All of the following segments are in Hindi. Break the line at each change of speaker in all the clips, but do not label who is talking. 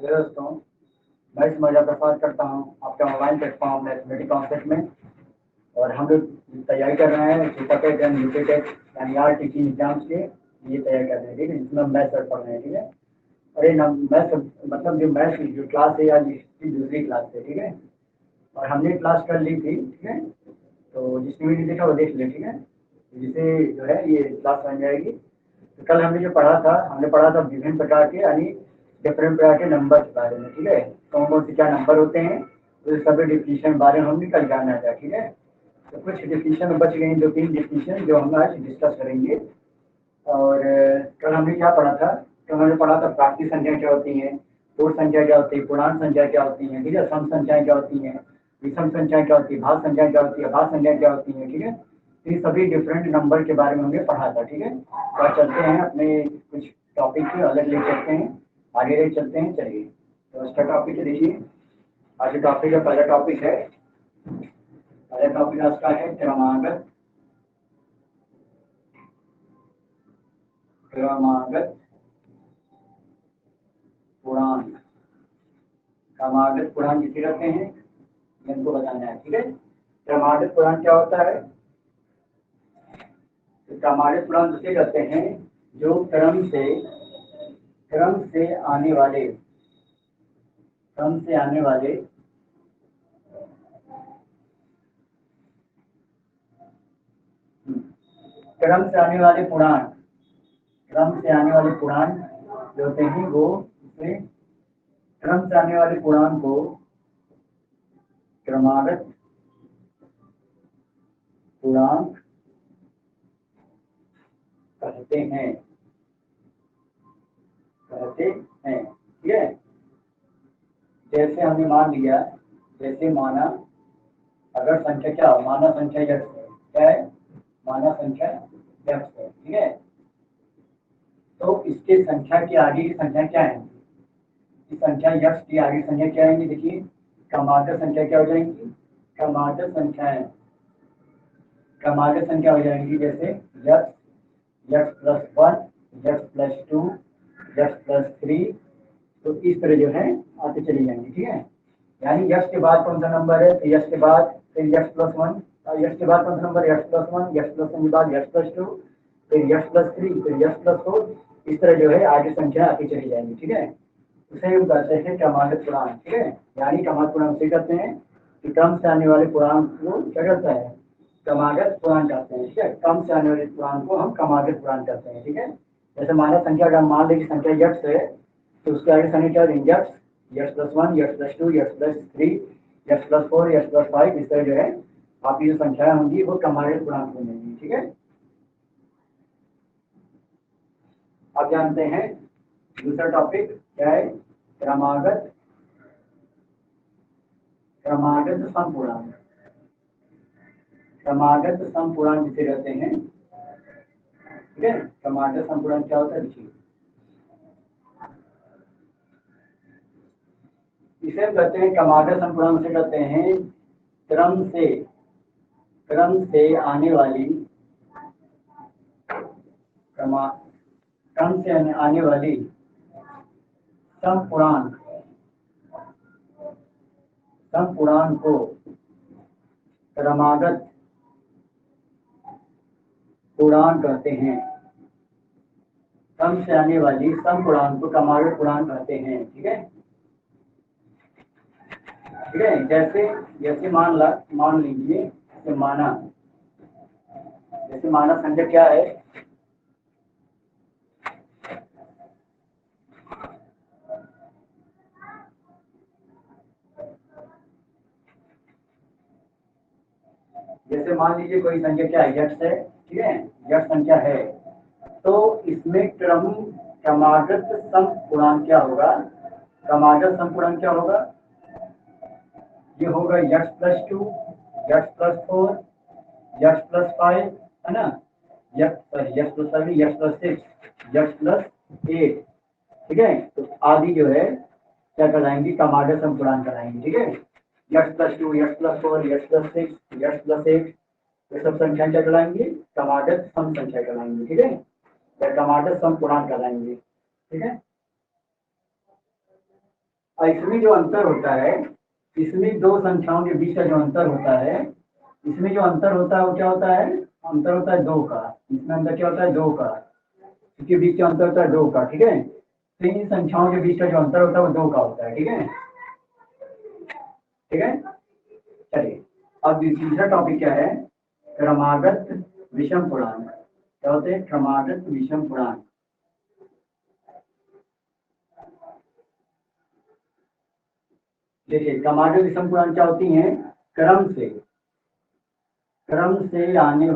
हेलो दोस्तों, मैं इसमें प्रसाद करता हूँ आपके ऑनलाइन प्लेटफॉर्म मैथमेटिक कॉन्सेप्ट में। और हम लोग तैयारी कर रहे हैं super TET and UP TET यानी आर टीचिंग एग्जाम्स के लिए तैयारी कर रहे हैं। ठीक है, जिसमें मैथ्स पढ़ रहे हैं। ठीक है, अरे ना मैथ्स मतलब जो मैथ्स की जो क्लास है आज इसकी दूसरी क्लास है। ठीक है, और हमने क्लास कर ली थी। ठीक है, तो जिसने भी नहीं देखा वो देख ले। ठीक है, जिसे जो है ये क्लास बन जाएगी। तो कल हमने जो पढ़ा था, हमने पढ़ा था विभिन्न प्रकार के यानी डिफरेंट प्रकार के नंबर के बारे में। ठीक है, कौन कौन से क्या नंबर होते हैं, तो सभी डिफिनीशन के बारे में हमने कल जाना था। ठीक है, तो कुछ डिफिनीशन बच गई, दो तीन डिफिनीशन जो हम आज डिस्कस करेंगे। और कल हमने क्या पढ़ा था? कल हमने पढ़ा था प्राकृतिक संख्या क्या होती है, पूर्ण संख्या क्या होती है, पूर्णांक संख्या क्या होती है। ठीक है, सम संख्याएं क्या होती है, विषम संख्या क्या होती है, भाग संख्या क्या होती है, अभाज्य संख्या क्या होती है। ठीक है, ये सभी डिफरेंट नंबर के बारे में हमने पढ़ा था। ठीक है, तो आज चलते हैं अपने कुछ टॉपिक के अलग ले चलते हैं, आगे ले चलते हैं। चलिए, तो इसका टॉपिक देखिए। आज का टॉपिक का पहला टॉपिक है, पहला टॉपिक आज का है क्रमागत। क्रमागत पूर्णांक। क्रमागत पूर्णांक किसे कहते हैं, ये हमको बताना है। ठीक है, क्रमागत पूर्णांक क्या होता है? तो क्रमागत पूर्णांक किसे कहते हैं? जो क्रम से आने वाले क्रम से आने वाले क्रम से आने वाले पूर्णांक, क्रम से आने वाले पूर्णांक जो होते हैं वो उसे क्रम से आने वाले पूर्णांक को क्रमागत पूर्णांक कहते हैं। ठीक है, जैसे हमने मान लिया, जैसे माना अगर संख्या क्या हो, माना संख्या यक्ष है। क्या है? माना संख्या यक्ष है। ठीक है, तो इसके संख्या के आगे की संख्या क्या है? इस संख्या यक्ष की आगे संख्या क्या आएंगी? देखिए, क्रमागत संख्या क्या हो जाएंगी? क्रमागत संख्याएं क्रमागत संख्या हो जाएंगी। जैसे यक्ष, यक्ष प्लस वन, यक्ष प्लस टू, यक्ष प्लस थ्री। तो इस तरह जो है आते चली जाएंगी। ठीक है, यानी यक्ष के बाद कौन सा नंबर है? तो यक्ष के बाद फिर यक्ष प्लस वन, और यक्ष के बाद कौन सा नंबर? यक्ष प्लस वन, यक्ष प्लस वन के बाद यक्ष प्लस टू, फिर यक्ष प्लस थ्री, फिर यक्ष प्लस फोर। इस तरह जो है आगे संख्या आती चली जाएंगी। ठीक है, उसे हम कहते हैं क्रमागत पूर्णांक। ठीक है, यानी क्रमागत पूर्णांक से कहते हैं कि क्रम से आने वाले पूर्णांक को क्या कहता है? क्रमागत पूर्णांक कहते हैं। ठीक है, क्रम से आने वाले पूर्णांक को हम क्रमागत पूर्णांक कहते हैं। ठीक है, जैसे माना संख्या अगर मान लें कि संख्या यक्ष है, तो उसके आगे संख्या क्या देंगे? यक्ष, यक्ष प्लस वन, यक्ष प्लस टू, यक्ष प्लस थ्री, यक्ष प्लस फोर, यक्ष प्लस फाइव। इस तरह जो है आपकी जो संख्याएं होंगी वो क्रमागत पूर्णांक बनेंगी। ठीक है, अब जानते हैं दूसरा टॉपिक क्या है? क्रमागत क्रमागत समपूर्णांक। क्रमागत समपूर्णांक जिसे कहते हैं। ठीक है, क्रमागत समपूर्णांक क्या होता है? देखिए, इसे हम कहते हैं क्रमागत समपूर्णांक से कहते हैं क्रम से आने वाली क्रमा क्रम से आने वाली समपूर्णांक को क्रमागत पूर्णांक कहते हैं। क्रम से आने वाली समपूर्णांक को क्रमागत पूर्णांक कहते हैं। ठीक है, ठीक है, जैसे जैसे मान लीजिए जैसे माना संख्या क्या है? जैसे मान लीजिए कोई संख्या क्या है? यक्ष है। ठीक है, यक्ष संख्या है, तो इसमें क्रमागत समपूर्णांक क्या होगा? क्रमागत समपूर्णांक क्या होगा? ये होगा यक्ष प्लस टू, यक्ष प्लस फोर, यक्ष प्लस फाइव, है ना, यक्ष प्लस सेवन, यक्ष प्लस सिक्स, यक्ष प्लस एट। ठीक है, तो आदि जो है क्या कराएंगे? क्रमागत समपूर्णांक कराएंगे। ठीक है, यक्ष प्लस टू, यक्ष प्लस फोर, यक्ष प्लस सिक्स, यक्ष प्लस एट, ये सब संख्या क्या कराएंगे? क्रमागत सम संख्या कराएंगे। ठीक है, या क्रमागत समपूर्णांक कराएंगे। ठीक है, और इसमें जो अंतर होता है, इसमें दो संख्याओं के बीच का जो अंतर होता है, इसमें जो अंतर होता है वो क्या होता है, अंतर होता है दो का। इसमें अंतर क्या होता है, दो का। इसके बीच का अंतर होता है दो का, ठीक है। तो इन संख्याओं के बीच का जो अंतर होता है वो दो का होता है, ठीक है, ठीक है। चलिए अब तीसरा टॉपिक क्या है, क्रमागत विषम पूर्णांक। क्या होते हैं क्रमागत विषम पूर्णांक। देखिए क्रमागत विषम पूर्णांक क्या होती हैं, क्रम से आने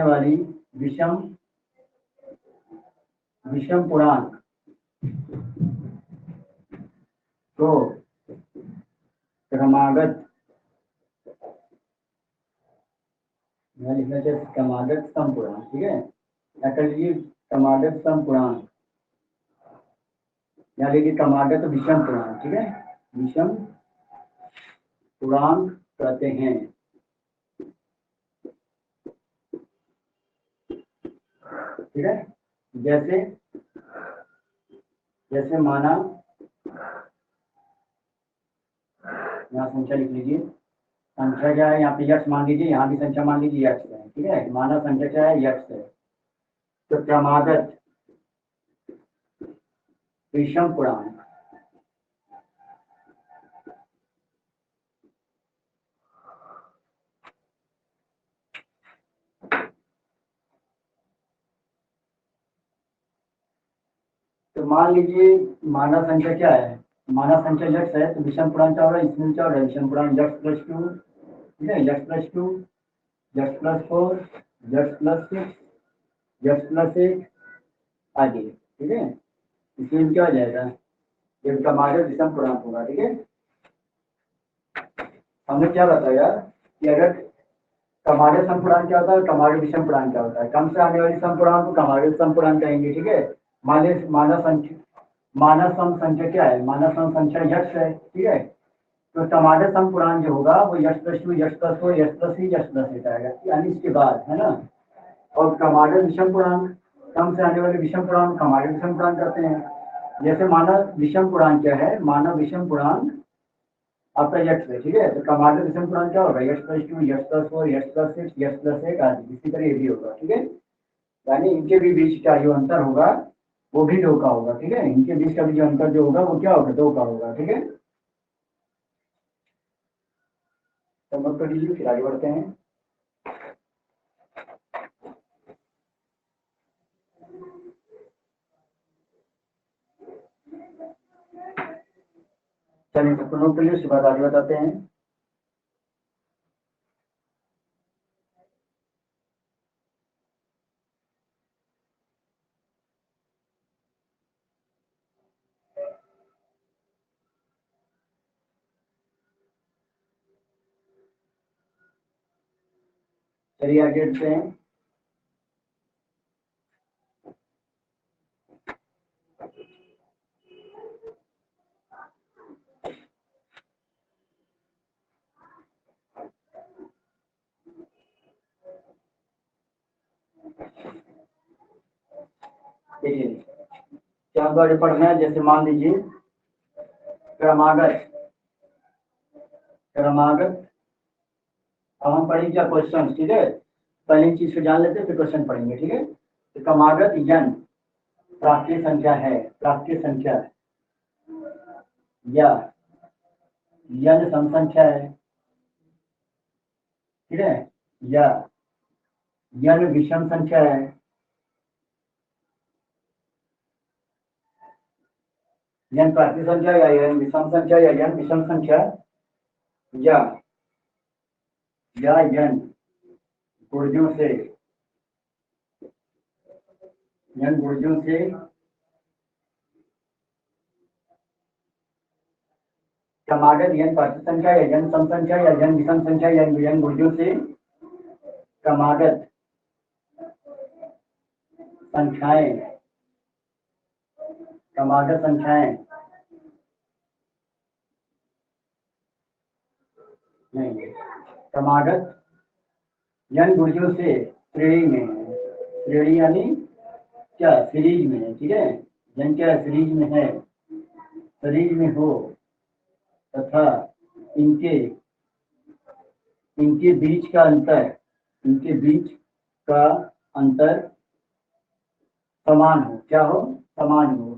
वाली विषम विषम पूर्णांक तो क्रमागत, यहाँ लिखना चाहिए क्रमागत सम पूर्णांक, ठीक है। क्या कर लीजिए क्रमागत सम पूर्णांक, यहाँ लिखिए क्रमागत विषम पूर्णांक, ठीक है, विषम पूर्णांक कहते हैं, ठीक है। जैसे जैसे माना, यहाँ संख्या लिख लीजिए, संख्या क्या है, यहाँ पे यक्ष मान लीजिए, यहाँ भी संख्या मान लीजिए यक्ष है, ठीक है, माना संख्या क्या है, यक्ष है। तो क्रमागत विषम पूर्णांक, तो मान लीजिए माना संख्या क्या है, माना संख्या यक्ष है, तो विषम पूर्णांक क्या होगा, इसमें क्या होगा, विषम पूर्णांक यक्ष प्लस टू, ठीक है, यक्ष प्लस टू, यक्ष प्लस फोर, यक्ष प्लस सिक्स, यक्ष प्लस एट आदि, ठीक है। इसमें क्या हो जाएगा, ये क्रमागत विषम पूर्णांक होगा, ठीक है। हमने क्या बताया कि अगर क्रमागत सम पूर्णांक क्या होता है, क्रमागत विषम पूर्णांक क्या होता है, कम से आने वाली सम पूर्णांक को क्रमागत सम पूर्णांक कहेंगे, ठीक है। माना सम संख्या क्या है, माना सम संख्या यक्ष है, ठीक है। तो क्रमागत सम पूर्णांक जो होगा वो यक्ष प्लस टू, यक्ष प्लस फोर, यक्ष प्लस थ्री, यक्ष प्लस एट आएगा, यानी इसके बाद, है ना। और क्रमागत विषम पूर्णांक, कम से आने वाले विषम पूर्णांक क्रमागत विषम पूर्णांक करते हैं। जैसे मानव विषम पूर्णांक क्या है, मानव विषम पूर्णांक आपका यक्ष है, ठीक है। तो क्रमागत विषम पूर्णांक क्या होगा, यक्ष प्लस टू, यक्ष प्लस फोर, यक्ष प्लस सिक्स, यक्ष प्लस एट आदि, इसी तरह ये भी होगा, ठीक है। यानी इनके भी बीच का जो अंतर होगा वो भी दो का होगा, ठीक है। इनके बीच का भी जो अंतर जो होगा वो क्या होगा, दो का होगा, ठीक है। तो मत कर लीजिए, फिर आगे बढ़ते हैं। चलिए तो प्रणव के लिए उसके बाद आगे बताते हैं। चलिए आगे बढ़ते हैं। देखिए क्या आगे पढ़ना है, जैसे मान लीजिए क्रमागत, क्रमागत अब हम पढ़ेंगे क्या क्वेश्चन, ठीक है। पहले इन चीज को जान लेते हैं फिर क्वेश्चन पढ़ेंगे, ठीक है। तो क्रमागत यन प्राप्तीय संख्या है, प्राप्तीय संख्या या यन सम संख्या है, ठीक है, या यन विषम संख्या है, यन प्राप्तीय संख्या या यन विषम संख्या या यन विषम संख्या, या यन गुणजों से, यन गुणजों से क्रमागत यन प्राप्तीय संख्या या यन सम संख्या या यन विषम संख्या या यन गुणजों से क्रमागत संख्याएं, क्रमागत संख्याएं नहीं, क्रमागत यन गुणजों से श्रेणी में है, श्रेणी यानी क्या सीरीज में है, ठीक है। यन क्या सीरीज में है, सीरीज में हो तथा इनके इनके बीच का अंतर, इनके बीच का अंतर समान हो। क्या हो? समान हो।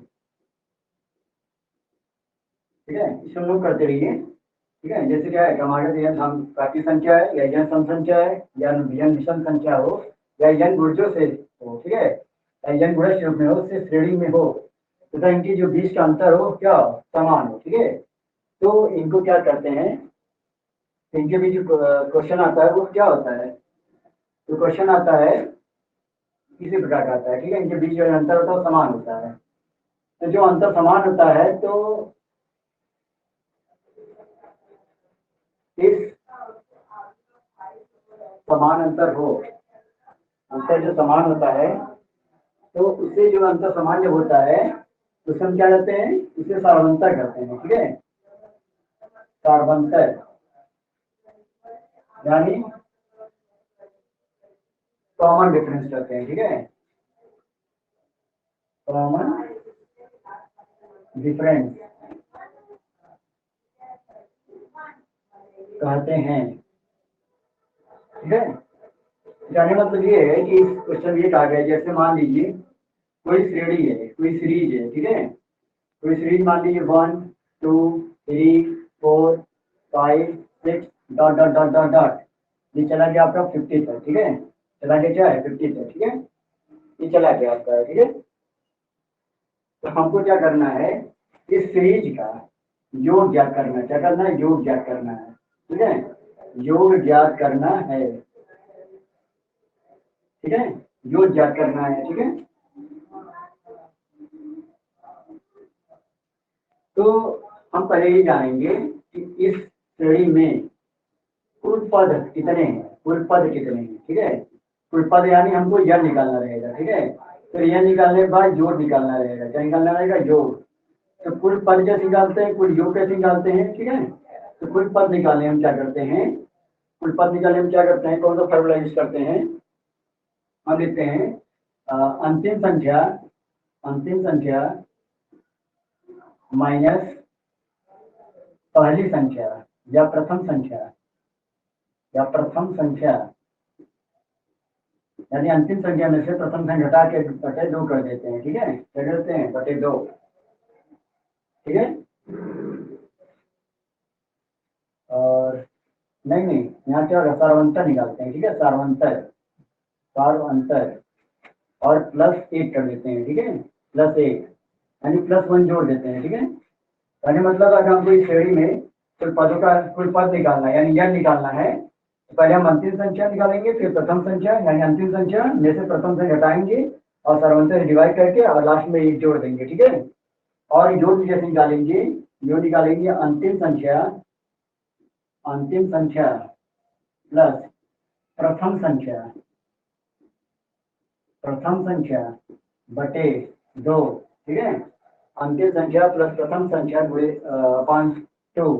ठीक है, इसे लोग करते रहिए। ठीक है, जैसे क्या है, हमारे यन हम प्राकृतिक संख्या है, या यन सम संख्या है, या यन विषम संख्या हो, या यन गुणजों से हो, ठीक है, या यन गुणज रूप में हो, उससे श्रेणी में हो तथा इनके जो बीच का अंतर हो क्या हो? समान हो। ठीक है, तो इनको क्या करते हैं, इनके बीच क्वेश्चन आता है वो क्या होता है, तो क्वेश्चन आता है इसी प्रकार का आता है। ठीक है, इनके बीच जो अंतर होता है वो समान होता है। तो जो अंतर समान होता है, तो इस समान अंतर हो, अंतर जो समान होता है, तो उससे जो अंतर समान जब होता है तो उसे हम क्या कहते हैं, इसे सार्वंतर कहते हैं। ठीक है, सार्वंतर यानी कॉमन डिफरेंस कहते हैं। ठीक है, कॉमन डिफरेंस कहते हैं। ठीक है, जाने मतलब ये है कि इस क्वेश्चन ये कहा गया है, जैसे मान लीजिए कोई श्रेणी है, कोई सीरीज है। ठीक है, कोई सीरीज मान लीजिए 1 2 3 4 5 6 dot dot dot dot dot, ये चला गया आपका 50 तक। ठीक है, चला गया क्या है 50 तक। ठीक है, ये चला गया आपका। ठीक है, तो हमको क्या करना है, इस सीरीज का योग ज्ञात करना है। क्या करना है? योग ज्ञात करना है। ठीक है, योग ज्ञात करना है। ठीक है, योग ज्ञात करना है। ठीक है, तो हम पहले ये जानेंगे कि इस श्रेणी में कुल पद कितने हैं, कुल पद कितने हैं। ठीक है, कुल पद यानी हमको यह निकालना रहेगा। ठीक है, तो यह निकालने के बाद जोड़ निकालना रहेगा। क्या निकालना रहेगा? जोड़। तो कुल पद कैसे निकालते हैं, कुल योग कैसे निकालते हैं। ठीक है, तो कुल पद निकालने हम क्या करते हैं, कुल पद निकालने हम क्या करते हैं, कौन सा फॉर्मूला यूज करते हैं, हम लिखते हैं अंतिम संख्या, अंतिम संख्या माइनस पहली संख्या या प्रथम संख्या, या प्रथम संख्या, यानी अंतिम संख्या में से प्रथम संख्या घटा के बटे 2 कर देते हैं। ठीक है, क्या करते हैं? बटे 2। ठीक है, और नहीं नहीं, यहाँ क्या होगा, सार्वंतर निकालते हैं। ठीक है, सार्वंतर, सार्वंतर और +1 कर देते हैं। ठीक है, +1 यानी +1 जोड़ देते हैं। ठीक है, यानी मतलब अगर हमको इस श्रेणी में कुल पदों का कुल पद निकालना है, यानी यह निकालना है, तो पहले हम अंतिम संख्या निकालेंगे, फिर प्रथम संख्या यानी अंतिम संख्या में से प्रथम संख्या घटाएंगे और सर्वंतर डिवाइड करके और लास्ट में 1 जोड़ देंगे। ठीक है, और योग भी जैसे निकालेंगे, योग निकालेंगे अंतिम संख्या, अंतिम संख्या प्लस प्रथम संख्या, प्रथम संख्या बटे 2। ठीक है, अंतिम संख्या प्लस प्रथम संख्या अपॉन 2,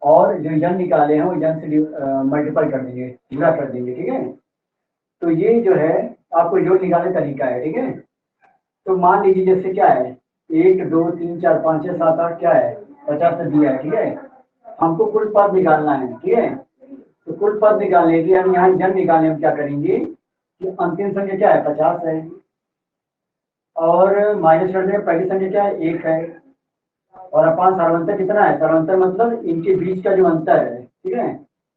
और जो यन निकाले हैं वो यन से मल्टीप्लाई कर देंगे, गुणा कर देंगे। ठीक है, तो ये जो है आपको योग निकालने का तरीका है। ठीक है, तो मान लीजिए जैसे क्या है 1 2 3 4 5 6 7 8 क्या है 50 से दिया है। ठीक है, हमको कुल पद निकालना है। ठीक है, तो कुल पद निकालने के लिए हम यहाँ जन निकालने हम क्या करेंगे कि अंतिम संख्या क्या है 50 है, और माइनस करने में पहली संख्या क्या है 1 है, और अपान सार्वंतर कितना है, सार्वंतर मतलब इनके बीच का जो अंतर है। ठीक है,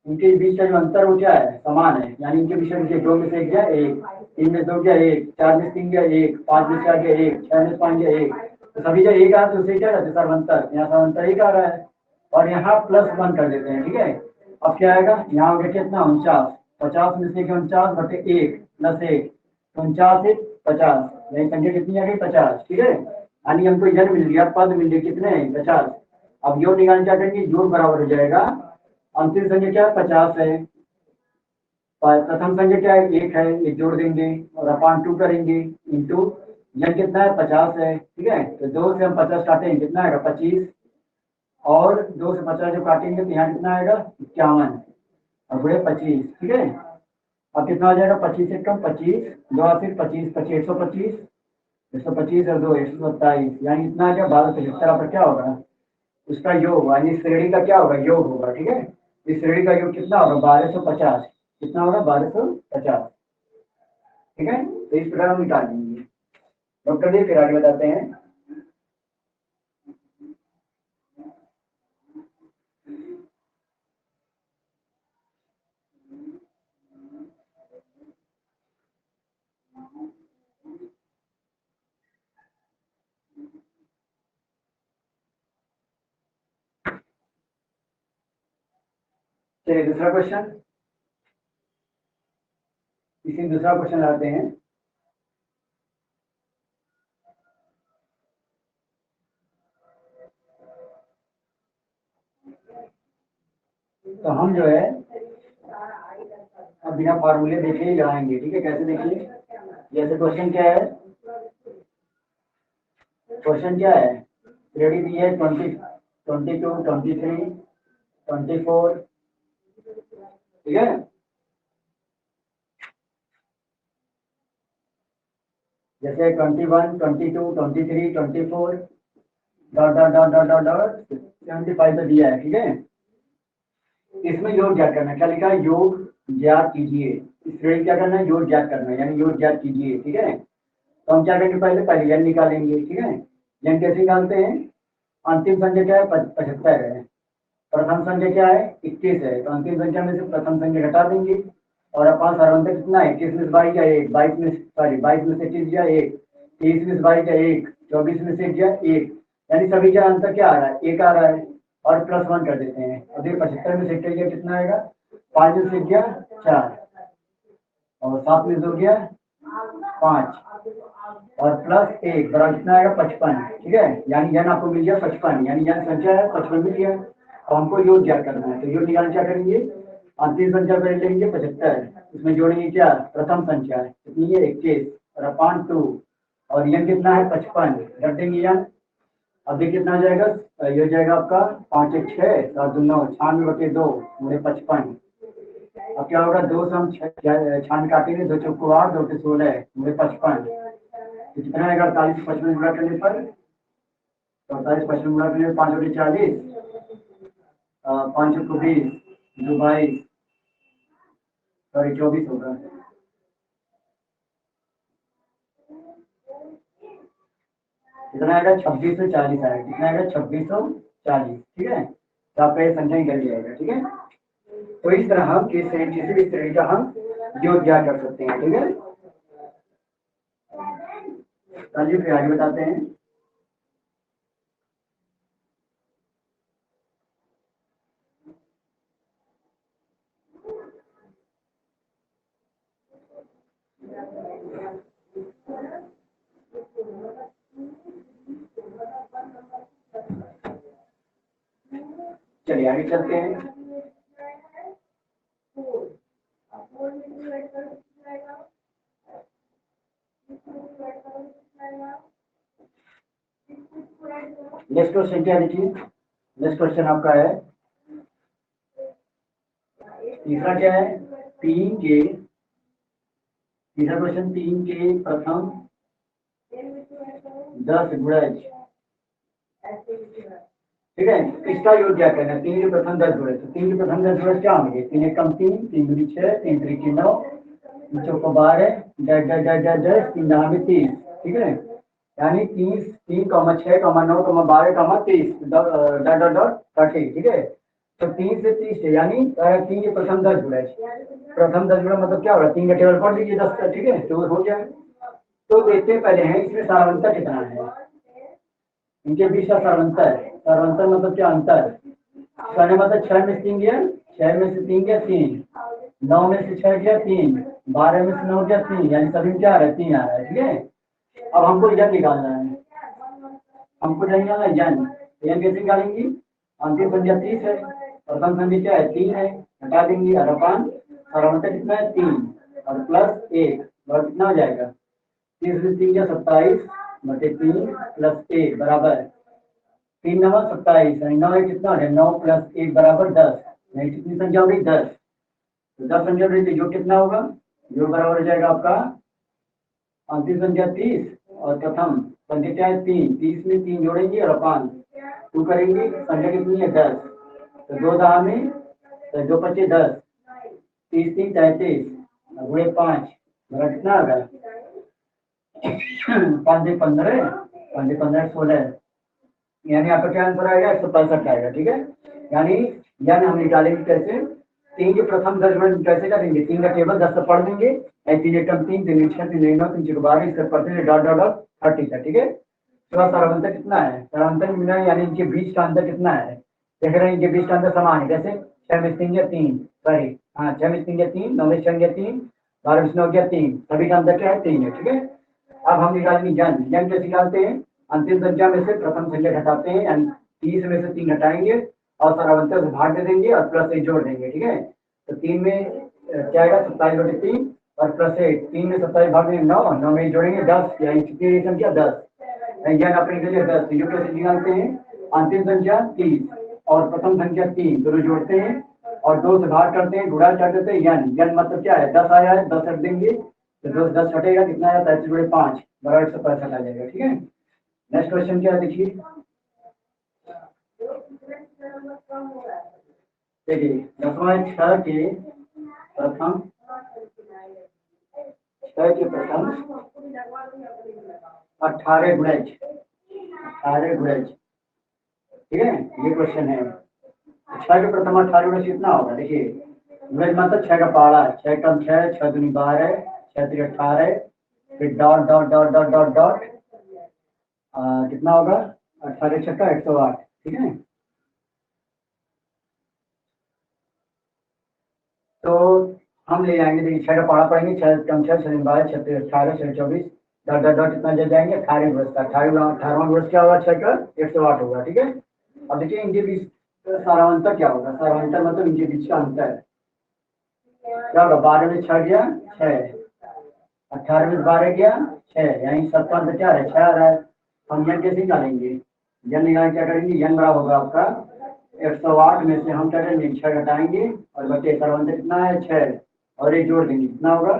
इनके बीच का जो अंतर वो क्या है, समान है, यानी इनके बीच में 2 में से 1 गया 1, 3 में 2 गया 1, 4 में 3 गया 1, 5 में 4 गया 1, 6 में 5 गया 1, तो सभी जब 1 आ तो उसे क्या कहते हैं सार्वंतर, यहाँ सार्वंतर 1 आ रहा है, और यहाँ +1 कर देते हैं। ठीक है, अब क्या आएगा, यहाँ हो गया कितना 49, 50 में से 49 बटे 1 +1, 49 1 50, यही संख्या कितनी आ गई 50। ठीक है, यानी हमको इधर मिल गया, पद मिल गए कितने 50। अब योग निकालने क्या करेंगे, योग बराबर हो जाएगा, अंतिम संख्या क्या 50 है, प्रथम संख्या क्या है 1 है, 1 जोड़ देंगे और अपान 2 करेंगे इंटू यह कितना है 50 है। ठीक है, तो 2 से हम 50 काटेंगे कितना आएगा 25, और 2 से 50 जो काटेंगे तो यहाँ कितना आएगा 51 और बड़े 25। ठीक है, अब कितना हो जाएगा 25 से कम 25, 2 फिर 25 25 125, 125 और 2 127, यानी इतना क्या 1275 आपका क्या होगा उसका योग, यानी इस श्रेणी का क्या होगा योग होगा। ठीक है, इस श्रेणी का योग कितना होगा 1250, कितना होगा 1250। ठीक है, तो इस प्रकार हम निकाल लेंगे। नोट कर लिए, फिर आगे बताते हैं। चलिए दूसरा क्वेश्चन, इसी दूसरा क्वेश्चन लाते हैं। तो हम जो है अब बिना फार्मूले देखे ही लगाएंगे। ठीक है, कैसे देखिए, जैसे क्वेश्चन क्या है, क्वेश्चन क्या है, रेडी दी है 20, 22, 23, 24। ठीक है, जैसे 21, 22, 23, 24 dot dot dot dot dot dot 75 तो दिया है। ठीक है, इसमें योग ज्ञात करना है। क्या लिखा है, योग ज्ञात कीजिए। इस श्रेणी क्या करना है, योग ज्ञात करना है, यानी योग ज्ञात कीजिए। ठीक है, तो हम क्या करेंगे, पहले पहले एन निकालेंगे। ठीक है, एन कैसे निकालते हैं, अंतिम संख्या क्या है 75 है, प्रथम संख्या क्या है 21 है, तो अंतिम संख्या में से प्रथम संख्या घटा देंगे और अपन सर्वंतक कितना है 21 में 22 या 1, 22 में सॉरी 22 में से 21 या 1, 23 में 22 या 1, 24 में से या 1, यानी सभी का अंतर क्या आ रहा है 1 आ रहा है, और +1 कर देते हैं। अब ये 75 में से गया कितना आएगा, 5 में से गया 4 और 7 में से हो गया 5 और +1 बराबर कितना आएगा 55। ठीक है, यानी यन आपको मिल गया 55, यानी यन संख्या है 55 मिल गया। तो हमको योग ज्ञात करना है, तो योग निकालने क्या करेंगे, अंतिम संख्या पहले लेंगे 75, इसमें जोड़ेंगे क्या प्रथम संख्या है कितनी है 21 और अपान 2 और यन कितना है 55, रख देंगे यन। अब देखिए कितना आ जाएगा, ये हो जाएगा आपका 5 1 6 7 2 9 96/2 मुड़े 55। अब क्या होगा, 2 से हम 6 काटेंगे, 2 चौको 8 2 के 16 मुड़े 55, कितना आएगा 48 55 गुणा करने पर, 48 55 गुणा करने पर 5 40, 5 को 20 2 22 सॉरी 24 होगा। कितना आएगा 2640 आएगा, कितना आएगा 2640। ठीक है, तो आपका ये संख्या निकल जाएगा। ठीक है, तो इस तरह हम किसी भी श्रेणी का हम योग ज्ञात कर सकते हैं। ठीक है, चलिए फिर आगे बताते हैं। चलिए आगे चलते हैं। नेक्स्ट क्वेश्चन क्या देखिए, नेक्स्ट क्वेश्चन आपका है तीसरा क्या है, 3 के तीसरा क्वेश्चन 3 के प्रथम 10 गुणज। ठीक है, इसका योग क्या करना है, 3 के प्रथम 10 गुणज, तो 3 के प्रथम 10 गुणज क्या होंगे, 3 एकम 3 3 दूनी 6 3 त्रिकी 9 चौको 12 dash dash dash dash dash 3 दहा में 30। ठीक है, यानी 30 3 6 9 12 30 डॉट डॉट डॉट 30। ठीक है, तो 3 से 30 है, यानी 3 के प्रथम 10 गुणज, प्रथम 10 गुणज मतलब क्या होगा 3 का टेबल पढ़ लीजिए 10 का। ठीक है, तो हो जाए। तो देखते पहले हैं इसमें सारवंतर कितना है, इनके बीच का सारवंतर, सारवंतर मतलब क्या अंतर, कहने मतलब 6 में से 3 गया 6 में से 3 गया 3, 9 में से 6 गया 3, 12 में से 9 गया 3, यानी सभी में क्या आ रहा है 3 आ रहा है। ठीक है, अब हमको यन निकालना है, हमको यन निकालना है यन, तो यन कैसे निकालेंगे, अंतिम संख्या 30 है, प्रथम संख्या क्या है 3 है, हटा देंगे और अपान सारवंतर कितना है 3 और +1 और कितना हो जाएगा 30 से 3 या 27 बटे 3 +1 बराबर 3 9 27, यानी 9 कितना है 9 +1 बराबर 10, यानी कितनी संख्या होगी 10, तो 10 संख्या होगी तो योग कितना होगा, योग बराबर हो जाएगा आपका अंतिम संख्या 30 और प्रथम संख्या क्या है 3, 30 में 3 जोड़ेंगे और अपान 2 करेंगे, संख्या कितनी है 10, तो 2 दहा में तो 2 पच्चीस 10, 30 3 33 गुणे 5 कितना आ गया 5 15, 5 15 16, यानी आपका क्या आंसर आएगा 165 आएगा। ठीक है, यानी हम निकालेंगे कैसे, 3 के प्रथम 10 गुणन कैसे करेंगे, 3 का टेबल 10 से पढ़ देंगे, 3 एकम 3, 3 6 3 9 3 12, इसका परसेंट डॉट डॉट डॉट 30 का। ठीक है, तो सरवंतर कितना है, सरवंतर मिला है, यानी इनके बीच का अंतर कितना है, देख रहे हैं इनके बीच का अंतर समान है, जैसे 6 में 3 या 3, सॉरी हाँ 6 में 3 या 3, 9 में 6 या 3, 12 में 9 या 3, सभी का अंतर क्या है 3 है। ठीक है, अब हम निकालेंगे जन कैसे निकालते हैं, अंतिम संख्या में से प्रथम संख्या घटाते हैं, यानी 30 में से 3 घटाएंगे और सरवंतर से भाग दे देंगे और प्लस 1 जोड़ देंगे। ठीक है, तो 3 में क्या आएगा 27/3 और प्लस 1, 3 में 27 भाग में 9, 9 में जोड़ेंगे 10, यानी कितनी संख्या 10, यह अपने के लिए 10, जो कैसे निकालते हैं, अंतिम संख्या 30 और प्रथम संख्या 3 दोनों जोड़ते हैं और 2 से भाग करते हैं, गुणा कर देते हैं, यन मतलब क्या है 10 आया है, 10 हट देंगे तो 10 हटेगा, कितना आया 35/5 बराबर 165 आ जाएगा। ठीक है, नेक्स्ट क्वेश्चन क्या है देखिए, देखिए 10वां के प्रथम 18 गुणज, 18 गुणज। ठीक है, ये क्वेश्चन है, 6 के प्रथम 18 गुणज कितना होगा, देखिए गुणज मतलब 6 का पहाड़ा, 6 कम 6, 6 दूनी 12, 6 3 18, फिर dot dot dot dot dot dot कितना होगा 18 छक्का 108। ठीक है, तो हम ले जाएंगे, देखिए 6 का पहाड़ा पढ़ेंगे, 6 कम 6, 6 12, 6 3 18, 6 24, डॉट डॉट डॉट कितना जल जाएंगे 18 गुणज का, 18वां गुणज क्या होगा 6 का 108 होगा। ठीक है, अब देखिए इनके बीच सारा अंतर क्या होगा, सारा अंतर मतलब इनके बीच का अंतर क्या होगा, 12 में 6 गया 6, 18 में 12 गया 6, यानी 57 से क्या है 6 आ रहा है, हम यन कैसे निकालेंगे, यन निकाल क्या करेंगे, यन बराबर होगा आपका 108 में से हम क्या करेंगे 6 घटाएंगे और बचे सरवंतर कितना है 6 और एक जोड़ देंगे, कितना होगा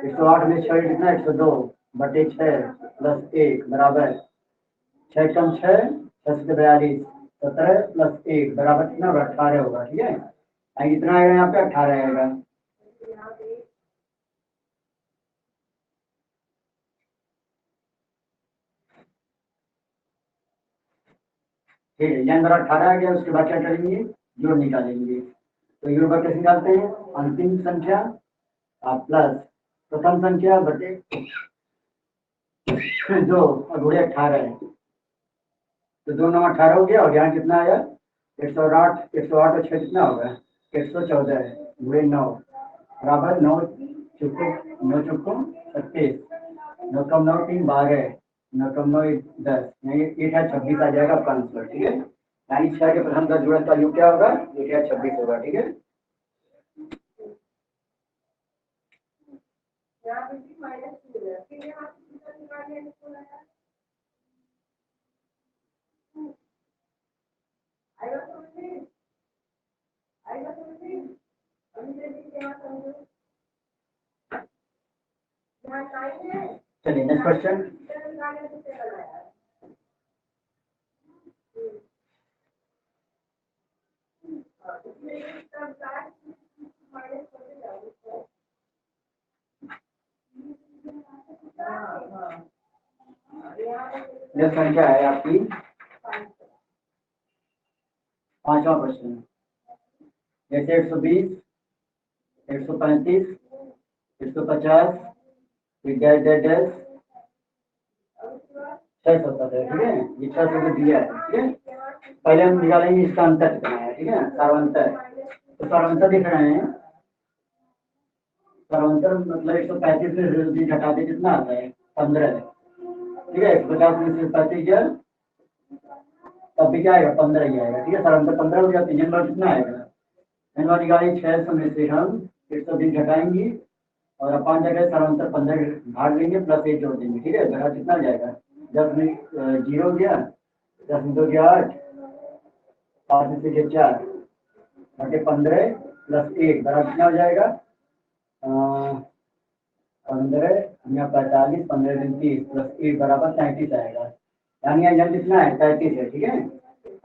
108 में 6 कितना 102 बटे 6 प्लस 1 बराबर 6 कम 6, 6 से 42, 17 प्लस 1 बराबर कितना होगा 18 होगा। ठीक है, कितना आएगा यहाँ पे 18 आएगा। ठीक है, यन बराबर 18 आ गया, उसके बाद क्या करेंगे जोड़ निकालेंगे, तो जोड़ पर कैसे निकालते हैं, अंतिम संख्या प्लस प्रथम संख्या बटे 2 और गुणे 18 है, तो 2 9 18 हो गया और यहाँ कितना आया 108, 108 और 6 कितना होगा 114 गुणे 9 बराबर 9 चुको 9 चुको 36, 9 कम 9 3 12, 9 कम 9 10, नहीं 1 है 26 आ जाएगा आपका आंसर। ठीक है, यानी 6 के प्रथम 10 जुड़न का योग क्या होगा 1 है 26 होगा। ठीक है, चलिए नेक्स्ट क्वेश्चन, यह संख्या है आपकी 5वां क्वेश्चन, जैसे 120, 135, 150, फिर डैश डैश डैश 617 है। ठीक है, ये 600 दिया है। ठीक है, पहले हम निकालेंगे इसका अंतर कितना है। ठीक है, सार्वंतर, तो सार्वंतर दिख रहे हैं, सार्वंतर मतलब 135 में 20 घटाते कितना आता है 15। ठीक है, 150 में से 35 गया तब भी क्या आएगा 15 ही आएगा। ठीक है, सार्वंतर 15 हो गया, तो नंबर कितना आएगा, नंबर निकालेंगे 600 में से हम 120 घटाएंगे और अपान जगह सार्वंतर 15 भाग देंगे प्लस 1 जोड़ देंगे। ठीक है, जगह कितना जाएगा 10 में 0 गया, 10 में 2 गया 8, 5 में से गया 4 बटे 15 प्लस 1 बराबर कितना हो जाएगा 15 या 45, 15 दिन 30 प्लस 1 बराबर 33 आएगा। यानी यहाँ कितना है, 33 है। ठीक है,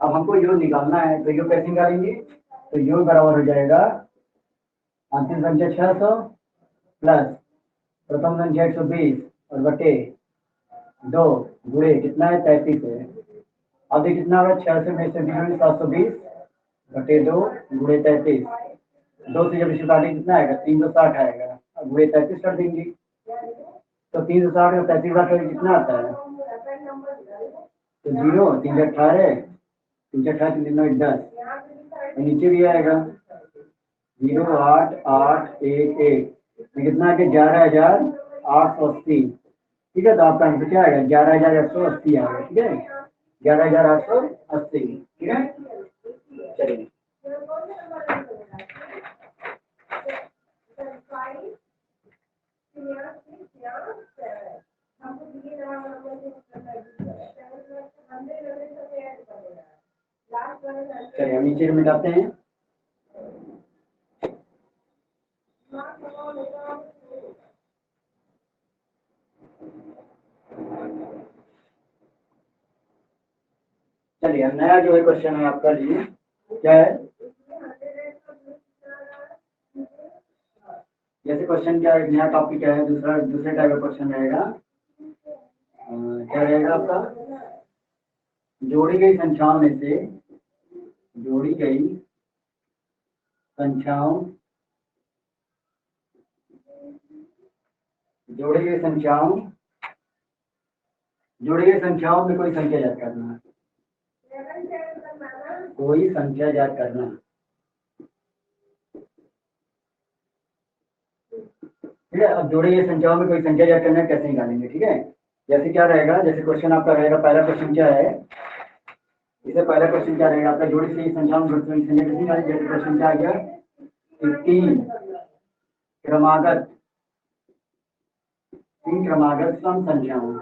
अब हमको योग निकालना है, तो योग कैसे निकालेंगे? तो योग बराबर हो जाएगा अंतिम संख्या 600 प्लस प्रथम संख्या 120 और बटे 2 गुणे कितना है, 33 है। अब ये कितना होगा, 600 में से 720 बटे 2 गुणे 33, 2 से जब इसे काटेंगे कितना आएगा, 360 आएगा। अब गुणे 33 कर देंगे, तो 360 में 33 बार करेंगे कितना आता है, तो 0 3 18, 3 18 3 10, नीचे भी आएगा 0 8 8 1 1, कितना है, 11,880। ठीक है, तो आपका आंसर क्या आएगा, 11,880 आएगा। ठीक है, 11,880। ठीक है, चलिए चलिए हम नीचे मिटाते हैं। चलिए नया जो है क्वेश्चन है आपका लिए क्या है, जैसे क्वेश्चन क्या है, नया टॉपिक क्या है, दूसरे टाइप का क्वेश्चन रहेगा। क्या रहेगा आपका, जोड़ी गई संख्याओं में से, जोड़ी गई संख्याओं, जोड़ी गई संख्याओं, जोड़ी गई संख्याओं में कोई संख्या ज्ञात करना, कोई संख्या ज्ञात करना। ठीक है, अब जोड़ी गई संख्याओं में कोई संख्या ज्ञात करना कैसे निकालेंगे। ठीक है, जैसे क्या रहेगा, जैसे क्वेश्चन आपका रहेगा, पहला क्वेश्चन क्या है, इसे पहला क्वेश्चन क्या रहेगा आपका, जोड़ी से संख्याओं में संख्या कैसे निकालेंगे। जैसे क्वेश्चन क्या आ गया, 3 क्रमागत सम संख्याओं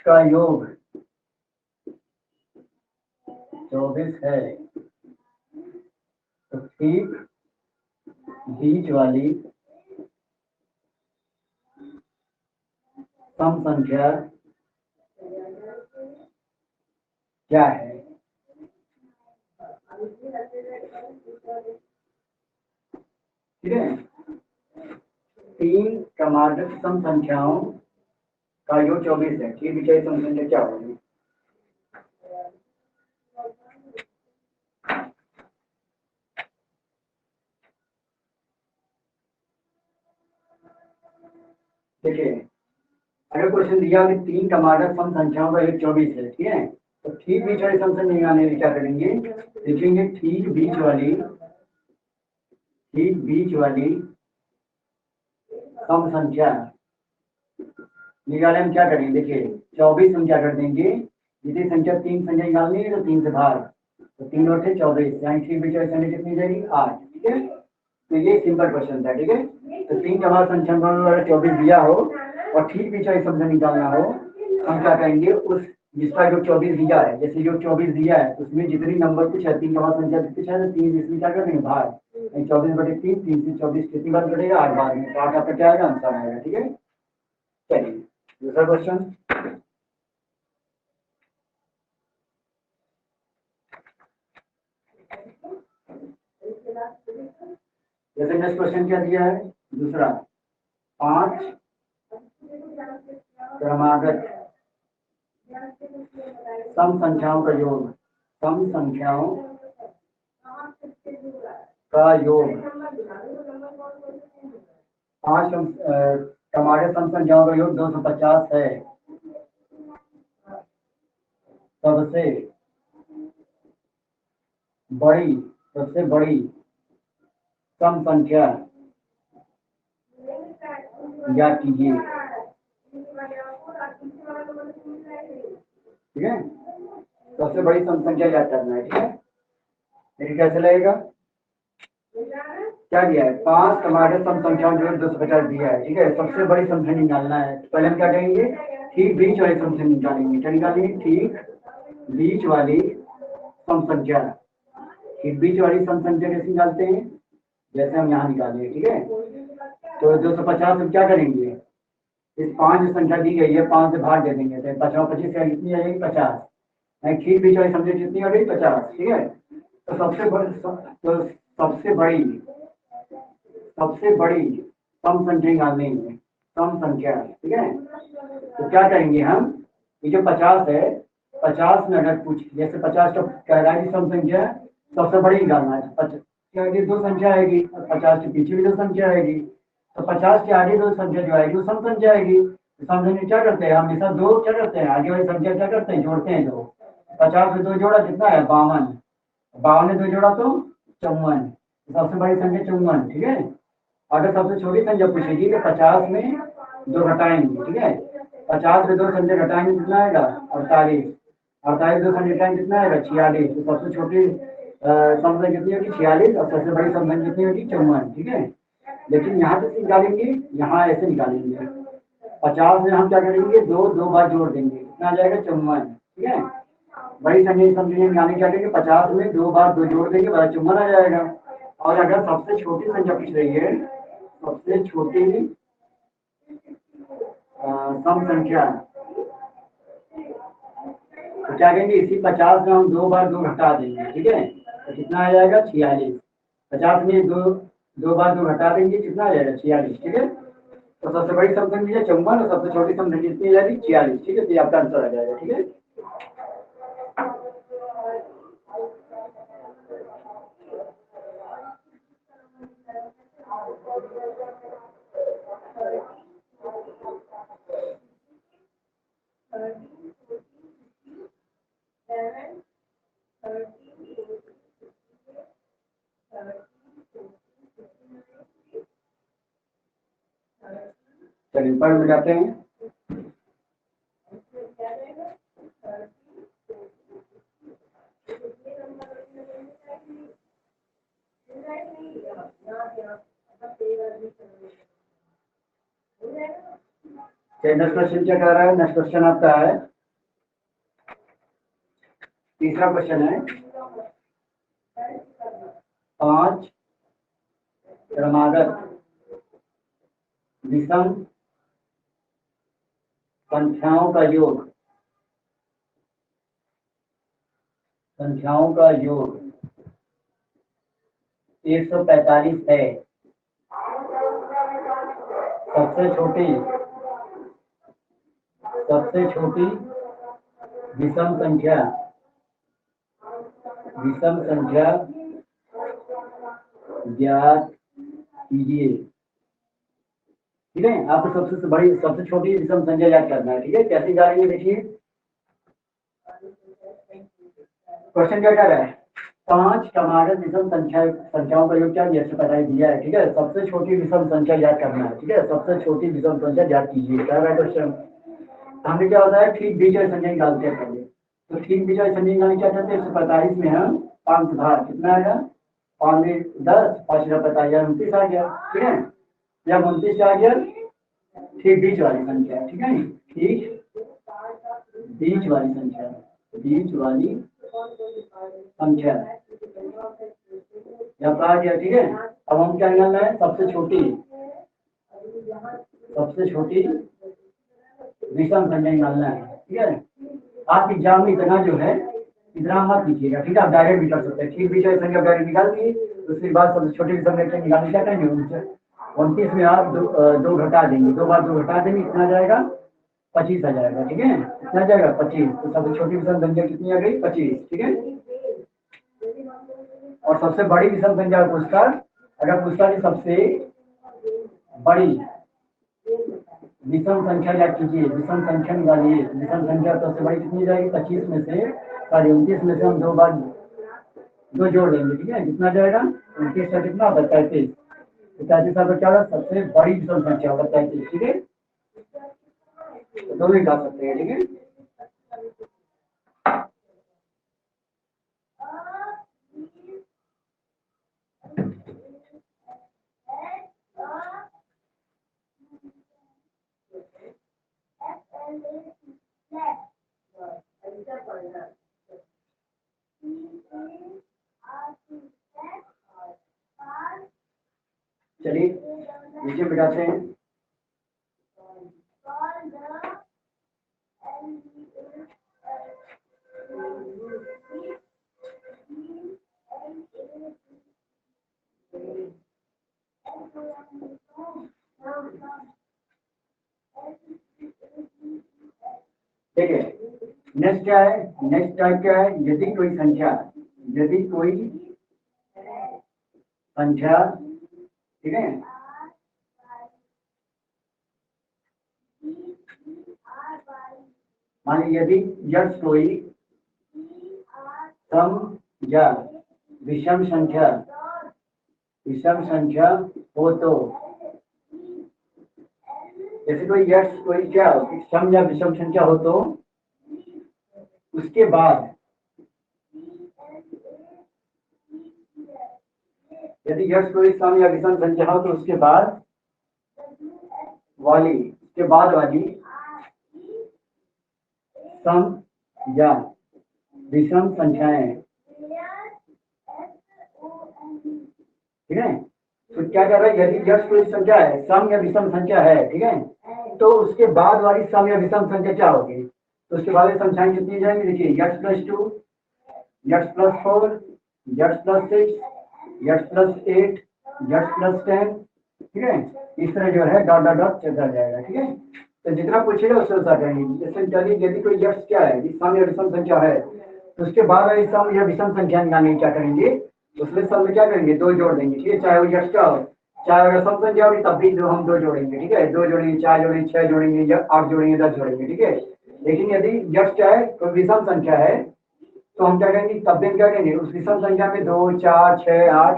का योग 24 है, तो ठीक बीच वाली सम संख्या क्या है। ठीक है, 3 क्रमागत सम संख्याओं का योग 24 है, ठीक बीच वाली सम संख्या क्या होगी। देखिए, अगर क्वेश्चन दिया कि 3 क्रमागत सम संख्याओं का योग 24 है, ठीक है, तो ठीक बीच वाली सम संख्या निकालने के लिए क्या करेंगे, देखेंगे ठीक बीच वाली सम संख्या निकालने में क्या करेंगे, देखिए 24 हम क्या कर देंगे, जितनी संख्या 3 संख्या निकालनी है तो 3 से भाग, तो 3 और से 24, यानी ठीक बीच वाली संख्या कितनी जाएगी, 8। ठीक है, तो ये सिंपल क्वेश्चन था। ठीक है, तो 3 क्रमागत संख्या अगर 24 दिया हो और ठीक बीच वाली संख्या निकालना हो, हम क्या करेंगे, उस जिसका जो 24 दिया है, जैसे जो 24 दिया है उसमें जितनी नंबर कुछ है, 3 क्रमागत संख्या कुछ है, तो 3 इसमें क्या करेंगे, भाग 24/3, 3 से 24 कितनी बार कटेगा, 8 बार में, तो 8 आपका क्या आएगा, आंसर आएगा। ठीक है, चलिए दूसरा क्वेश्चन, जैसे नेक्स्ट क्वेश्चन क्या दिया है, दूसरा 5 क्रमागत सम संख्याओं का योग, सम संख्याओं का योग, 5 क्रमागत सम संख्याओं का योग 250 है, सबसे बड़ी सम संख्या ज्ञात कीजिए। ठीक है, सबसे बड़ी सम संख्या ज्ञात करना है। ठीक है, लेकिन कैसे लगेगा, क्या दिया है, 5 क्रमागत सम संख्याओं जो 250 दिया है। ठीक है, सबसे बड़ी संख्या निकालना है, तो पहले हम क्या करेंगे, ठीक बीच वाली संख्या निकालेंगे। क्या निकालेंगे, ठीक बीच वाली सम संख्या। ठीक बीच वाली सम संख्या कैसे निकालते हैं, जैसे हम यहाँ निकालेंगे, ठीक है। तो 250 हम क्या करेंगे, इस 5 जो संख्या दी गई है 5 से भाग दे देंगे, तो 25 का कितनी आ जाएगी 50। नहीं, ठीक बीच वाली समझे कितनी आ गई 50, ठीक है। तो सबसे बड़ी सम संख्या निकालनी है, सम संख्या, ठीक है। तो क्या करेंगे हम, ये जो 50 है, 50 में अगर पूछ जैसे 50 का कहलाएगी सम संख्या, सबसे बड़ी निकालना है, क्या आगे दो संख्या आएगी, और 50 के पीछे भी दो संख्या आएगी, तो 50 के आगे दो संख्या जो आएगी वो सम संख्या आएगी। तो सम संख्या क्या करते हैं, हमेशा दो क्या करते हैं, आगे वाली संख्या क्या करते हैं, जोड़ते हैं दो। 50 में दो जोड़ा कितना है 52, 52 में दो जोड़ा तो 54, सबसे बड़ी संख्या 54, ठीक है। अगर सबसे छोटी संख्या पूछेगी तो 50 में दो घटाएंगे, ठीक है। 50 में दो संख्या घटाएंगे कितना आएगा 48, 48 दो संख्या घटाएंगे कितना आएगा 46। तो सबसे छोटी संख्या कितनी होगी 46, और सबसे बड़ी संख्या कितनी होगी 54, ठीक है। लेकिन यहाँ से निकालेंगे, यहाँ ऐसे निकालेंगे, 50 में हम क्या करेंगे, दो दो बार जोड़ देंगे, कितना आ जाएगा 54, ठीक है। बड़ी संख्या समझिए निकालने क्या करेंगे, 50 में दो बार दो जोड़ देंगे, बड़ा 54 आ जाएगा। और अगर सबसे छोटी संख्या पूछ रही है, सबसे छोटी सम संख्या, तो क्या कहेंगे, इसी 50 में हम दो बार दो घटा देंगे, ठीक है। तो कितना आ जाएगा 46, 50 में दो दो बार दो घटा देंगे, कितना आ जाएगा 46, ठीक है। तो सबसे बड़ी सम संख्या 54 और सबसे छोटी सम संख्या कितनी आ जाएगी 46, ठीक है। तो ये आपका आंसर आ जाएगा, ठीक है। चलिए ऊपर में जाते हैं। नेक्स्ट क्वेश्चन क्या कह रहा है, नेक्स्ट क्वेश्चन आपका है, तीसरा क्वेश्चन है, 5 क्रमागत विषम संख्याओं का योग, संख्याओं का योग 145 है। सबसे छोटी विषम संख्या, ज्ञात कीजिए, ठीक है। आपको सबसे बड़ी सबसे छोटी विषम संख्या याद करना है, ठीक है। कैसे जाएंगे देखिए, क्वेश्चन क्या कर रहा है, 5 क्रमागत विषम संख्याओं का योग क्या 145 दिया है, ठीक है। सबसे छोटी विषम संख्या याद करना है, ठीक है। सबसे छोटी विषम संख्या याद कीजिए, क्या है क्वेश्चन। हमने क्या होता है, ठीक बीच वाली संख्या निकालते हैं पहले, तो ठीक बीच वाली संख्या निकालने क्या करते हैं, 145 में हम 5 सुधार कितना आएगा, 5 में 10, 5 45 29 आ गया, ठीक है। जब 29 आ गया, ठीक बीच वाली संख्या, ठीक है। ठीक बीच वाली संख्या, बीच वाली संख्या जब आ गया, ठीक है। अब हम क्या निकालना है, सबसे छोटी विषम संख्या निकालना है, ठीक है। आप एग्जाम में इतना जो है इतना मत कीजिएगा, ठीक है। आप डायरेक्ट भी कर सकते हैं, ठीक बीच वाली संख्या डायरेक्ट निकाल दी, उसके बाद सबसे छोटी विषम संख्या निकालने क्या करेंगे, उनसे 29 में आप दो घटा देंगे, दो बार दो घटा देंगे, कितना जाएगा 25 आ जाएगा, ठीक है। कितना जाएगा 25, तो सबसे छोटी विषम संख्या कितनी आ गई 25, ठीक है। और सबसे बड़ी विषम संख्या पूछता, अगर पूछता कि सबसे बड़ी विषम संख्या याद कीजिए, विषम संख्या निकालिए, विषम संख्या सबसे बड़ी कितनी जाएगी 25 में से, सॉरी 29 में से हम दो बार दो जोड़ देंगे, ठीक है। कितना जाएगा 29 का कितना होता है 35, तो 35 का क्या होगा, सबसे बड़ी विषम संख्या होगा 35, ठीक है। तो दोनों निकाल सकते हैं, ठीक है। चलिए नीचे बिठाते हैं। ठीक है, नेक्स्ट क्या है, नेक्स्ट टाइप क्या है, यदि कोई संख्या, यदि कोई संख्या, ठीक है, मान लीजिए यदि यह कोई सम या विषम संख्या हो तो, जैसे कोई यक्ष कोई क्या सम या विषम संख्या हो तो उसके बाद यदि यक्ष कोई सम या विषम संख्या हो तो उसके बाद वाली सम या विषम संख्याएं, ठीक है, तो क्या कर रहा है, यदि यक्ष कोई संख्या है, सम या विषम संख्या है, ठीक है, तो उसके बाद वाली सम या विषम संख्या क्या होगी, तो उसके बाद संख्याएं कितनी जाएंगी, देखिए यक्ष प्लस 2, यक्ष प्लस 4, यक्ष प्लस 6, यक्ष प्लस 8, यक्ष प्लस 10, ठीक है, इस तरह जो है डॉट डॉट डॉट चलता जाएगा। ठीक है, तो जितना पूछेगा उससे अनुसार करेंगे। जैसे चलिए यदि कोई यक्ष क्या है, सम या विषम संख्या है, तो उसके बाद वाली सम या विषम संख्या निकालने क्या करेंगे, उसमें सम में क्या करेंगे, दो जोड़ देंगे। ठीक है, चाहे वो यक्ष का हो, चाहे अगर सम संख्या होगी तब भी जो हम दो जोड़ेंगे। ठीक है, दो जोड़ेंगे, 4 जोड़ेंगे, 6 जोड़ेंगे, या 8 जोड़ेंगे, 10 जोड़ेंगे। ठीक है, लेकिन यदि यक्ष क्या है, कोई विषम संख्या है, तो हम क्या करेंगे, तब भी क्या करेंगे, उस विषम संख्या में 2, 4, 6, 8,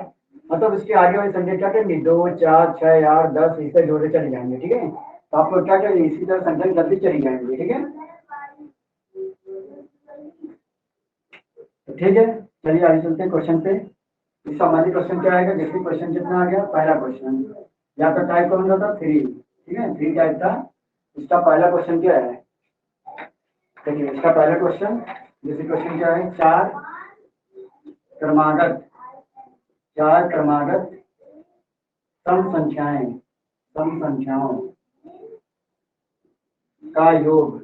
मतलब उसके आगे वाली संख्या क्या करेंगे, 2, 4, 6, 8, 10 इसे जोड़े चले जाएंगे। ठीक है, तो आप लोग क्या करेंगे, इसी तरह संख्या जल्दी चली जाएंगे। ठीक है, तो ठीक है, चलिए आगे चलते हैं क्वेश्चन पे। इस सामान्य क्वेश्चन क्या आएगा, जैसे क्वेश्चन कितना आ गया, पहला क्वेश्चन, यहाँ पर टाइप कौन सा था, 3। ठीक है, 3 टाइप था। इसका पहला क्वेश्चन क्या है, देखिए इसका पहला क्वेश्चन, जैसे क्वेश्चन क्या है, चार क्रमागत सम संख्याओं का योग,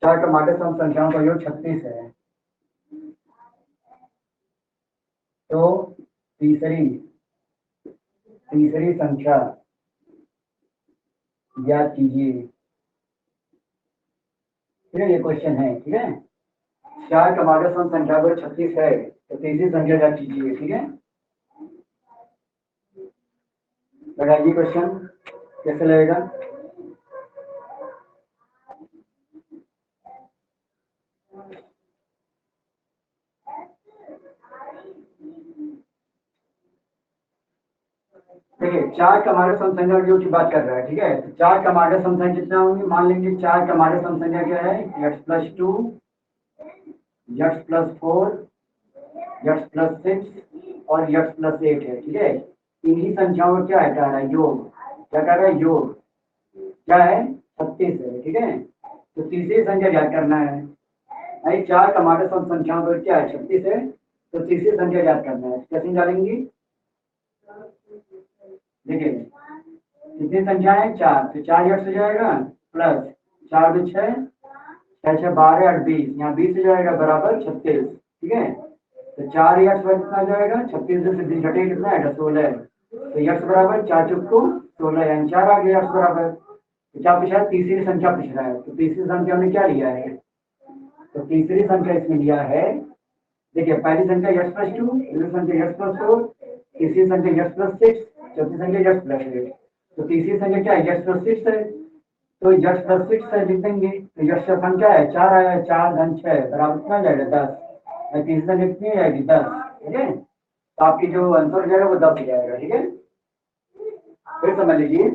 चार क्रमागत सम संख्याओं का योग 36 है, तो तीसरी संख्या ज्ञात कीजिए। ठीक है, ये क्वेश्चन है। ठीक है, चार क्रमागत सम संख्या को 36 है, तो तीसरी संख्या ज्ञात कीजिए। ठीक है, लगाइए क्वेश्चन, कैसे लगेगा, देखिए चार क्रमागत सम संख्या योग की बात कर रहा है। ठीक है, तो चार क्रमागत सम संख्या कितना होंगी, मान लेंगे चार क्रमागत सम संख्या क्या है, x plus 2, x plus 4, x plus 6 और x प्लस 8 है। ठीक है, इन्हीं संख्याओं का क्या है, कह रहा है योग, क्या कह रहा है, योग क्या है, 36 है। ठीक है, तो तीसरी संख्या ज्ञात करना है, नहीं चार क्रमागत सम संख्याओं का क्या है, 36 है, तो तीसरी संख्या ज्ञात करना है। कैसे निकालेंगे, देखिए कितनी संख्या है, 4, तो 4 यक्ष हो जाएगा, प्लस 4 2 6, 6 6 12 8 20, यहाँ 20 हो जाएगा बराबर 36। ठीक है, तो 4 यक्ष कितना जाएगा, 36 से 20 घटे कितना है, 16, तो यक्ष बराबर 4 चुक को 16, यानी 4 आ गया यक्ष बराबर। तो क्या पूछा है, तीसरी संख्या पूछ रहा है, तो तीसरी संख्या में क्या लिया है, तो तीसरी संख्या इसमें लिया है, देखिए पहली संख्या यक्ष प्लस 2, दूसरी संख्या यक्ष प्लस 4, तीसरी संख्या यक्ष प्लस 6, चौथी संख्या यक्ष प्लस 8, तो तीसरी संख्या क्या है, यक्ष प्लस 6 है, तो यक्ष प्लस 6 है लिख देंगे, तो यक्ष का संख्या है 4 आया, 4 धन 6 बराबर कितना जाएगा, 10, तीसरी संख्या कितनी आएगी, 10। ठीक है, तो आपकी जो आंसर हो जाएगा वो 10 हो जाएगा। ठीक है, फिर समझ लीजिए,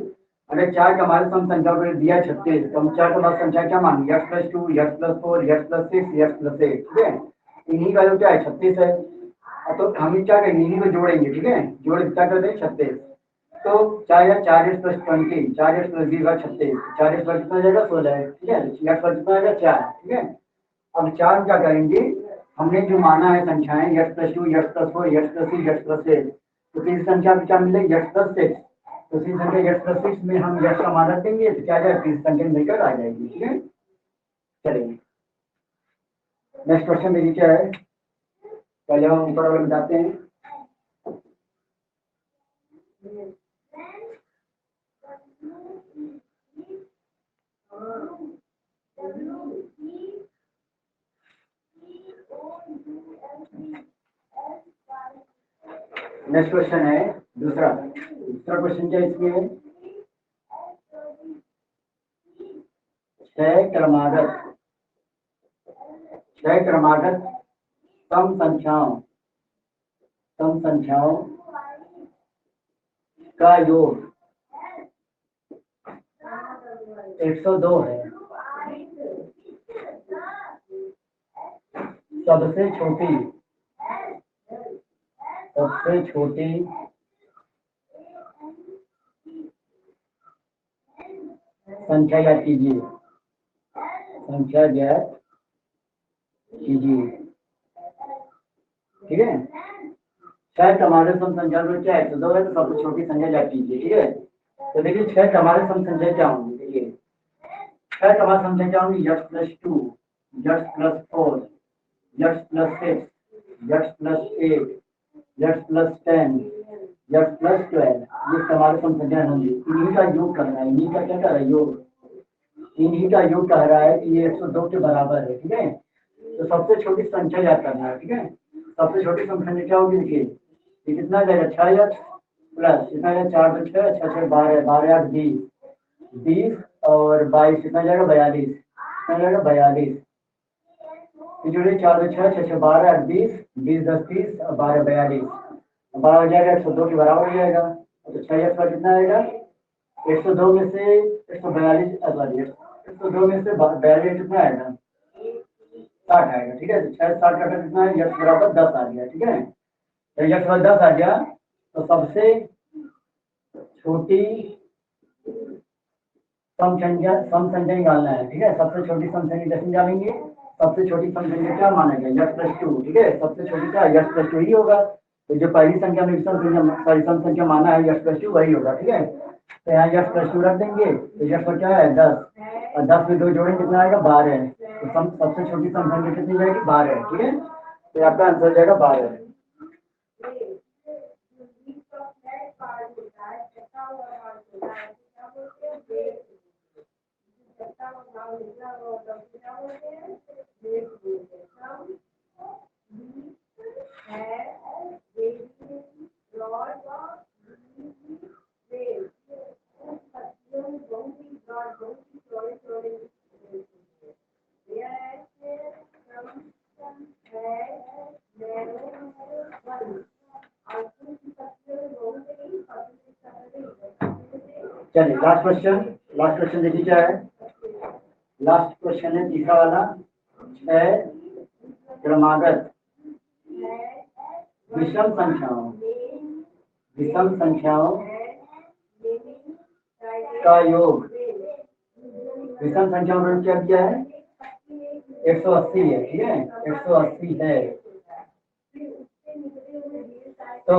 अगर चार का हमारे सम संख्या को दिया 36, तो हम चार के बाद संख्या क्या मानेंगे, x plus 2, x plus 4, x plus 6, x plus 8। ठीक है, इन्हीं का जो क्या है 36 है, तो हम क्या करेंगे, इन्हीं को जोड़ेंगे। ठीक है, जोड़ क्या कर दें 36, तो 4 प्लस 20, 4 प्लस 20 का 36, 4 प्लस कितना जाएगा 16। ठीक है, x प्लस कितना आएगा 4। ठीक है, अब 4 क्या करेंगे, हमने जो माना है संख्याएं x plus 2, x plus 4, x plus 6, x plus 8, तो तीसरी संख्या में क्या मिलेगी, x प्लस 6। तो तीसरी संख्या x प्लस 6 में हम x का मान रख देंगे तो क्या आ जाएगा, तीसरी संख्या मिलकर आ जाएगी। ठीक है, चलिए नेक्स्ट क्वेश्चन देखिए क्या है। पहले हम ऊपर वाले बताते हैं। नेक्स्ट क्वेश्चन है दूसरा क्वेश्चन क्या इसमें, छह क्रमागत सम संख्याओं का योग 102 है। सबसे छोटी संख्या ज्ञात कीजिए। ठीक है, छह क्रमागत सम संख्या में क्या है, 102 है, तो सबसे छोटी संख्या ज्ञात कीजिए। ठीक है, तो देखिए छह क्रमागत सम संख्या क्या होंगी। देखिए छह क्रमागत संख्या क्या होंगी, x plus 2, x plus 4, x plus 6, x plus 8, x plus 10, x plus 12, ये क्रमागत सम संख्या होंगी। इन्हीं का योग कर रहा है, इन्हीं का क्या कर रहा है, योग, इन्हीं का योग कह रहा है कि ये 102 के बराबर है। ठीक है, तो सबसे छोटी संख्या याद करना है। ठीक है, सबसे छोटी संख्या क्या होगी, देखिए ये कितना आ जाएगा, 6x प्लस कितना आ जाएगा, 4 तो 6, 6 12, 12 8 20, 20 और 22 कितना जाएगा, 42, कितना जाएगा 42। जोड़िए 4 तो 6, 6 12 8 20, 20 10 30 और 12 42, 12 हो जाएगा 102 के बराबर हो जाएगा। तो 6x पर कितना आएगा, 102 में से 142, सॉरी 102 में से 42 कितना आएगा, 60 आएगा। ठीक है, 6 60 का कितना है, x बराबर 10 आ गया। ठीक है, तो x बराबर 10 आ गया, तो सबसे छोटी सम संख्या निकालना है। ठीक है, सबसे छोटी सम संख्या कैसे निकालेंगे, सबसे छोटी सम संख्या क्या मानेगा, x प्लस 2। ठीक है, सबसे छोटी क्या x प्लस 2 ही होगा। तो जो पहली संख्या में सम संख्या माना है x प्लस 2 वही होगा। ठीक है, तो यहाँ x प्लस 2 रख देंगे, तो x पर क्या है 10, और 10 में 2 जोड़े कितना आएगा, 12। तो सबसे छोटी सम संख्या कितनी जाएगी, 12। ठीक है, तो आपका आंसर जाएगा 12। चलिए लास्ट क्वेश्चन देखिए क्या है। लास्ट क्वेश्चन है तीसरा वाला, छह क्रमागत विषम संख्याओं का योग, विषम संख्याओं का क्या दिया है, 180 है। ठीक है, 180 है। तो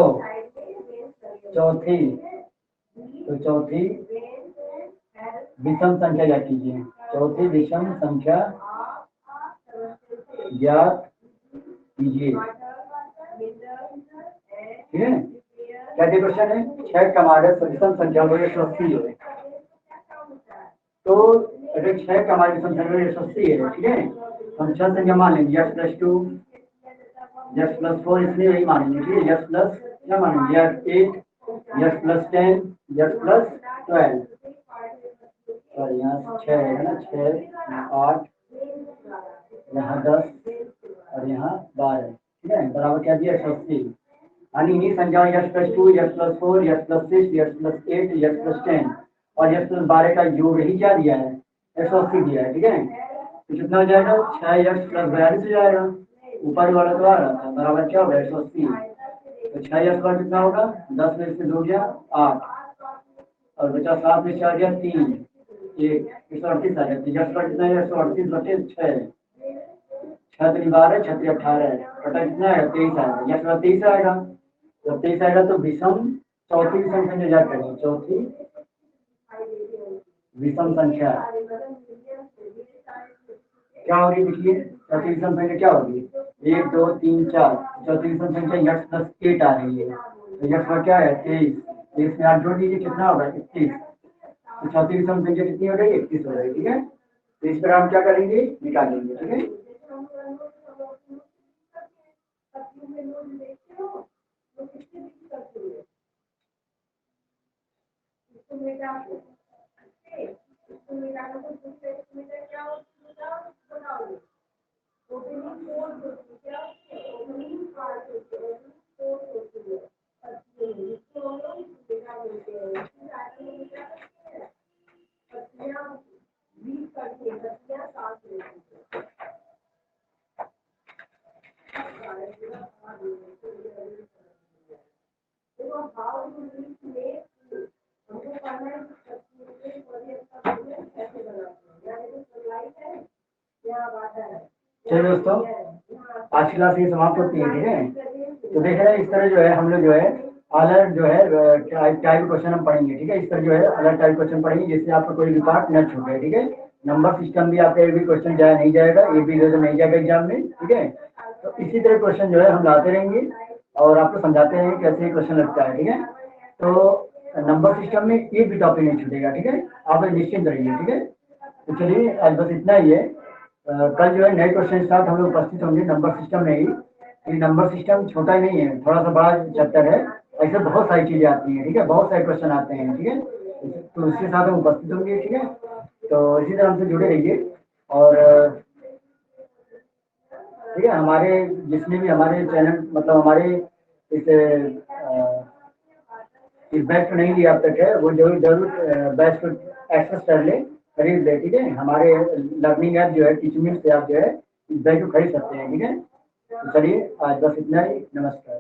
चौथी विषम संख्या ज्ञात कीजिए। चौथी विषम संख्या ज्ञात कीजिए। ठीक है, क्या क्वेश्चन है, छह क्रमागत विषम संख्या 180 है। तो अगर छह क्रमागत विषम संख्या 180 है, ठीक है, हम छह संख्या मान लेंगे, x प्लस 2, x प्लस 4, इसलिए यही मानेंगे। ठीक है, x प्लस क्या मानेंगे, x 8, x plus 10, x plus 12, और यहाँ 6 है ना, 6 8, यहाँ 10 और यहाँ 12। ठीक है, बराबर क्या दिया, 180। यानी इन्हीं संख्याओं x plus 2, x plus 4, x plus 6, x plus 8, x plus 10 और x प्लस 12 का योग ही क्या दिया है, 180 दिया है। ठीक है, तो कितना हो जाएगा, 6x प्लस 42 हो जाएगा, ऊपर वाला तो आ रहा था, बराबर क्या होगा 180। तो 6x पर कितना होगा, 10 में से 2 गया 8 और बचा 7 में 4 गया 3, 138 आ गया। x पर कितना है, 138 बटे 6, 6 3 12, 6 18 बटा कितना है 23 आएगा, x पर 23 आएगा। जब 23 आएगा तो विषम, चौथी विषम संख्या याद करेंगे, चौथी विषम संख्या क्या होगी, देखिए चौथी विषम संख्या क्या होगी, 1 2 3 4, चौथी विषम संख्या यक्ष प्लस 8 आ रही है, तो यक्ष का क्या है 23, 23 में 8 जोड़ दीजिए कितना होगा 31, तो चौथी विषम संख्या कितनी हो गई 31 हो गई, ठीक है। तो इस पर हम क्या करेंगे, निकालेंगे, ठीक है। चलिए दोस्तों, आज की क्लास ये समाप्त होती है, ठीक है। तो देख रहे हैं इस तरह जो है हम लोग जो है अलग जो है टाइप क्वेश्चन हम पढ़ेंगे, ठीक है। इस तरह जो है अलग टाइप क्वेश्चन पढ़ेंगे जिससे आपका कोई भी पार्ट न छूटे, ठीक है। नंबर सिस्टम भी आपका एक भी क्वेश्चन जाए नहीं जाएगा, ये भी नहीं जाएगा एग्जाम में, ठीक है। तो इसी तरह क्वेश्चन जो है हम लाते रहेंगे और आपको समझाते रहेंगे कैसे क्वेश्चन लगता है, ठीक है। तो नंबर सिस्टम में एक भी टॉपिक नहीं छूटेगा, ठीक है। आप निश्चिंत रहिए, ठीक है। तो चलिए आज बस इतना ही है। कल जो है नए क्वेश्चन के साथ हम लोग उपस्थित होंगे नंबर सिस्टम में ही। ये नंबर सिस्टम छोटा ही नहीं है, थोड़ा सा बड़ा चैप्टर है, ऐसे बहुत सारी चीजें आती हैं, ठीक है, बहुत सारे क्वेश्चन आते हैं, ठीक है। तो उसके साथ हम उपस्थित होंगे, ठीक है। तो इसी तरह हमसे जुड़े रहिए और ठीक है, हमारे जिसने भी हमारे चैनल मतलब हमारे इस बैच को नहीं लिया अब तक है वो जरूर जरूर बैच को एक्सेस कर ले, खरीद ले, ठीक है। हमारे लर्निंग ऐप जो है टीचिंग से आप जो है इस बैच को खरीद सकते हैं, ठीक है। तो चलिए आज बस इतना ही, नमस्कार।